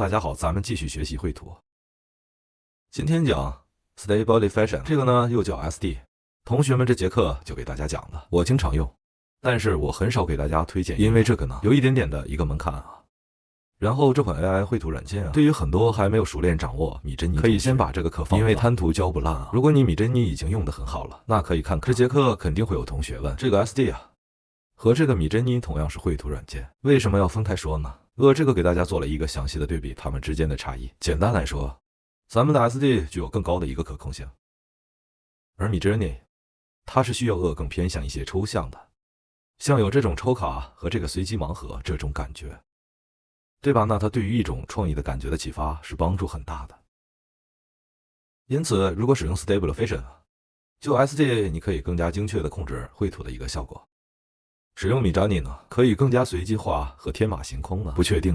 大家好，咱们继续学习绘图。今天讲 Stable Diffusion， 这个呢又叫 SD。同学们，这节课就给大家讲了，我经常用，但是我很少给大家推荐，因为这个呢有一点点的一个门槛啊。然后这款 AI 绘图软件啊，对于很多还没有熟练掌握米珍妮，可以先把这个课放，因为贪图教不烂啊。如果你米珍妮已经用得很好了，那可以看看这节课肯定会有同学问，这个 SD 啊和这个米珍妮同样是绘图软件，为什么要分开说呢？这个给大家做了一个详细的对比，它们之间的差异。简单来说，咱们的 SD 具有更高的一个可控性，而米珍妮它是需要更偏向一些抽象的，像有这种抽卡和这个随机盲盒这种感觉，对吧？那它对于一种创意的感觉的启发是帮助很大的。因此，如果使用 Stable Diffusion， 就 SD 你可以更加精确的控制绘图的一个效果。使用米扎尼呢，可以更加随机化和天马行空呢。不确定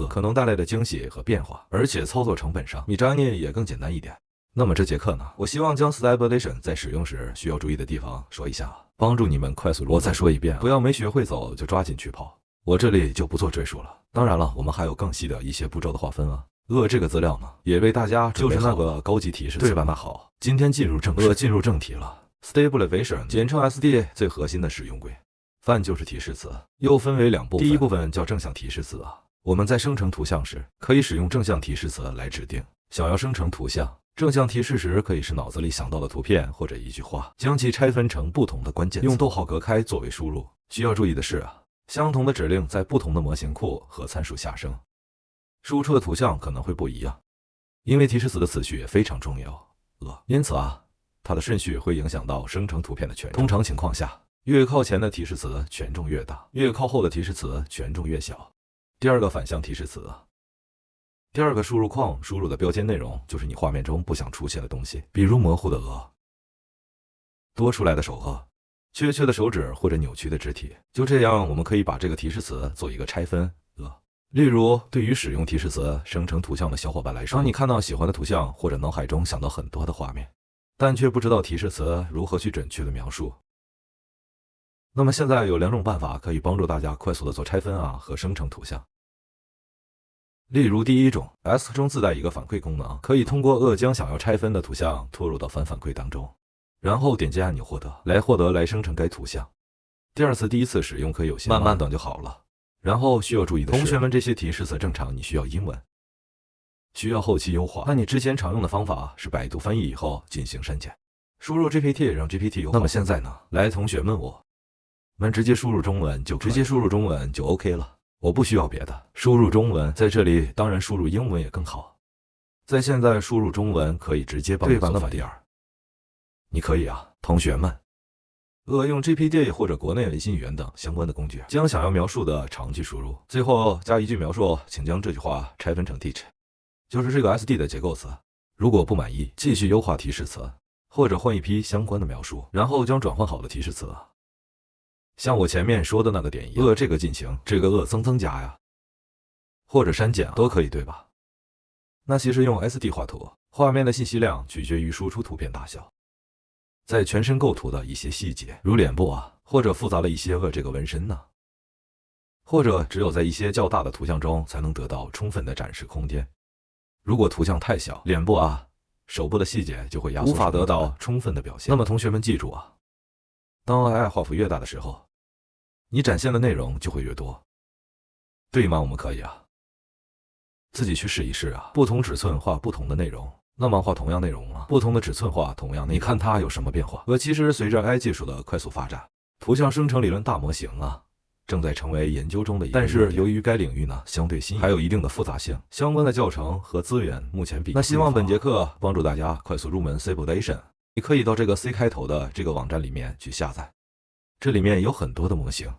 可能带来的惊喜和变化，而且操作成本上，米扎尼也更简单一点。那么这节课呢，我希望将 Stabilization 在使用时需要注意的地方说一下，帮助你们快速入门。我再说一遍，不要没学会走就抓紧去跑。我这里就不做赘述了。当然了，我们还有更细的一些步骤的划分啊。这个资料呢，也为大家就是那个高级提示，对吧？那好，今天进入正题了。Stable Diffusion 简称 SD 最核心的使用规范就是提示词，又分为两部分。第一部分叫正向提示词啊，我们在生成图像时可以使用正向提示词来指定想要生成图像。正向提示时可以是脑子里想到的图片或者一句话，将其拆分成不同的关键词，用逗号隔开作为输入。需要注意的是啊，相同的指令在不同的模型库和参数下生，输出的图像可能会不一样，因为提示词的次序也非常重要。因此啊，它的顺序会影响到生成图片的权重。通常情况下，越靠前的提示词权重越大，越靠后的提示词权重越小。第二个反向提示词，第二个输入框输入的标签内容就是你画面中不想出现的东西，比如模糊的多出来的手缺缺的手指或者扭曲的肢体。就这样，我们可以把这个提示词做一个拆分。例如，对于使用提示词生成图像的小伙伴来说，当你看到喜欢的图像或者脑海中想到很多的画面，但却不知道提示词如何去准确的描述，那么现在有两种办法可以帮助大家快速的做拆分和生成图像。例如第一种 ，Ask 中自带一个反馈功能，可以通过将想要拆分的图像拖入到反馈当中，然后点击按钮获得来生成该图像。第二次第一次使用可以有些慢慢等就好了。然后需要注意的是，同学们这些提示词正常你需要英文，需要后期优化。那你之前常用的方法是百度翻译以后进行删减，输入 GPT 让 GPT 优化。那么现在呢，来同学们我们直接输入中文就OK 了，我不需要别的。输入中文在这里，当然输入英文也更好。在现在输入中文可以直接帮你做翻译。你可以同学们。用 GPT 或者国内微信语言等相关的工具，将想要描述的长句输入，最后加一句描述，请将这句话拆分成 teach， 就是这个 SD 的结构词。如果不满意，继续优化提示词，或者换一批相关的描述，然后将转换好的提示词，像我前面说的那个点一样，这个进行，这个增加或者删减都可以，对吧？那其实用 SD 画图，画面的信息量取决于输出图片大小。在全身构图的一些细节，如脸部或者复杂的一些这个纹身或者只有在一些较大的图像中才能得到充分的展示空间。如果图像太小，脸部手部的细节就会压缩，无法得到充分的表现。那么同学们记住当 AI 画幅越大的时候，你展现的内容就会越多，对吗？我们可以自己去试一试不同尺寸画不同的内容。那么画同样内容不同的尺寸画同样内容，你看它有什么变化？其实随着 AI 技术的快速发展，图像生成理论大模型正在成为研究中的一个。但是由于该领域相对新，还有一定的复杂性，相关的教程和资源目前比较。那希望本节课帮助大家快速入门 Stabilization， 你可以到这个 C 开头的这个网站里面去下载，这里面有很多的模型，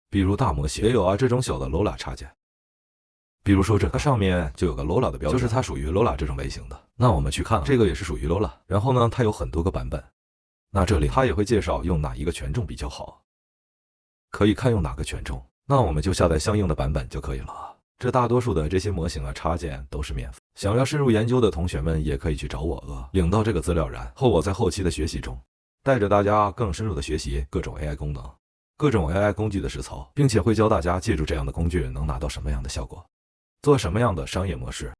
比如大模型，也有这种小的 Lola 插件。比如说它上面就有个 Lola 的标志，就是它属于 Lola 这种类型的。那我们去看这个也是属于 Lola， 然后呢它有很多个版本，那这里它也会介绍用哪一个权重比较好，可以看用哪个权重，那我们就下载相应的版本就可以了。这大多数的这些模型插件都是免费，想要深入研究的同学们也可以去找我领到这个资料，然后我在后期的学习中带着大家更深入的学习各种 AI 功能、各种 AI 工具的实操，并且会教大家借助这样的工具能拿到什么样的效果。做什么样的商业模式？